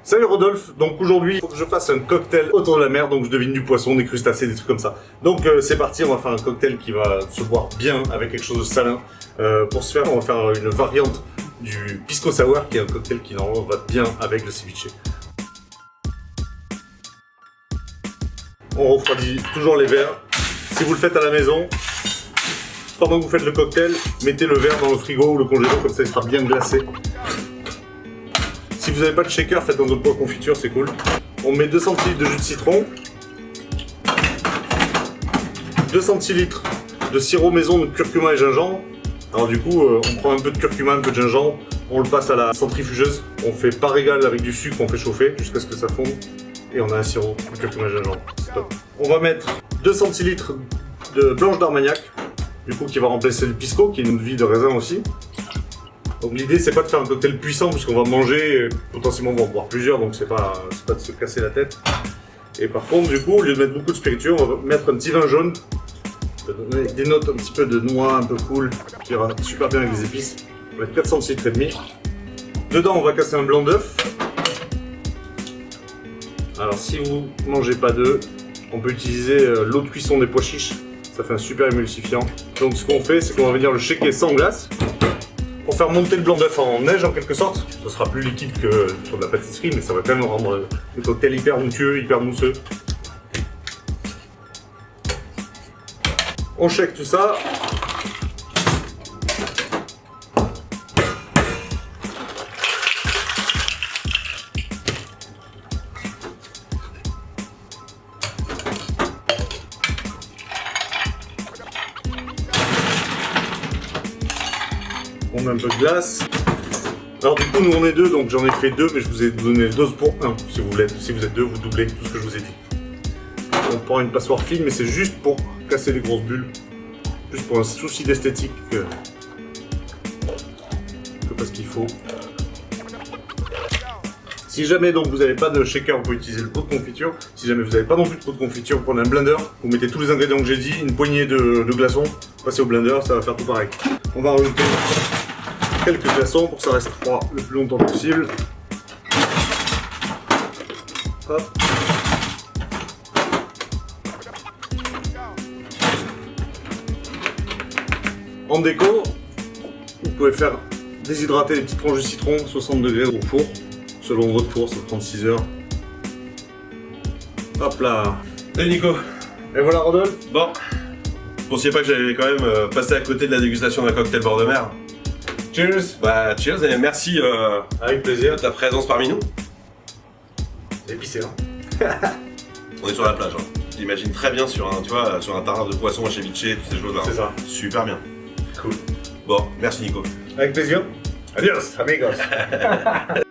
Salut Rodolphe, donc aujourd'hui il faut que je fasse un cocktail autour de la mer, donc je devine du poisson, des crustacés, des trucs comme ça. Donc c'est parti, on va faire un cocktail qui va se boire bien avec quelque chose de salin. Pour ce faire, on va faire une variante du pisco sour qui est un cocktail qui normalement va bien avec le ceviche. On refroidit toujours les verres. Si vous le faites à la maison, pendant que vous faites le cocktail, mettez le verre dans le frigo ou le congélateur, comme ça il sera bien glacé. Si vous n'avez pas de shaker, faites dans votre pot confiture, c'est cool. On met 2 centilitres de jus de citron, 2 centilitres de sirop maison de curcuma et gingembre. Alors du coup, on prend un peu de curcuma, un peu de gingembre, on le passe à la centrifugeuse. On fait par égal avec du sucre, on fait chauffer jusqu'à ce que ça fonde. Et on a un sirop de curcuma et gingembre, c'est top. On va mettre 2 centilitres de blanche d'armagnac, du coup qui va remplacer le pisco, qui est une vie de raisin aussi. Donc l'idée c'est pas de faire un cocktail puissant puisqu'on va manger, et potentiellement on va en boire plusieurs, donc c'est pas de se casser la tête. Et par contre du coup, au lieu de mettre beaucoup de spiritueux, on va mettre un petit vin jaune, avec des notes un petit peu de noix, un peu cool, qui ira super bien avec les épices. On va mettre 4 centilitres et demi. Dedans on va casser un blanc d'œuf. Alors si vous mangez pas d'œuf, on peut utiliser l'eau de cuisson des pois chiches, ça fait un super émulsifiant. Donc ce qu'on fait, c'est qu'on va venir le shaker sans glace, pour faire monter le blanc d'œuf en neige en quelque sorte. Ce sera plus liquide que sur de la pâtisserie, mais ça va quand même rendre le cocktail hyper onctueux, hyper mousseux. On shake tout ça. On met un peu de glace. Alors du coup nous on est deux, donc j'en ai fait 2, mais je vous ai donné la dose pour 1. Si vous êtes 2, vous doublez tout ce que je vous ai dit. On prend une passoire fine, mais c'est juste pour casser les grosses bulles. Juste pour un souci d'esthétique que parce qu'il faut. Si jamais donc vous n'avez pas de shaker, vous pouvez utiliser le pot de confiture. Si jamais vous n'avez pas non plus de pot de confiture, vous prenez un blender, vous mettez tous les ingrédients que j'ai dit, une poignée de glaçons, passez au blender, ça va faire tout pareil. On va rajouter quelques glaçons pour que ça reste froid le plus longtemps possible. Hop. En déco, vous pouvez faire déshydrater les petites tranches de citron, 60 degrés au four. Selon votre four, c'est 36 heures. Hop là. Salut Nico. Et voilà Rodolphe. Bon, vous pensiez pas que j'allais quand même passer à côté de la dégustation d'un cocktail bord de mer? Cheers. Bah cheers et merci Avec plaisir. de ta présence parmi nous. C'est épicé hein. On est sur la plage, hein. J'imagine très bien sur un, tu vois, sur un tarare de poisson à ceviche, toutes ces choses-là. C'est ça. Super bien. Cool. Bon, merci Nico. Avec plaisir. Adios amigos.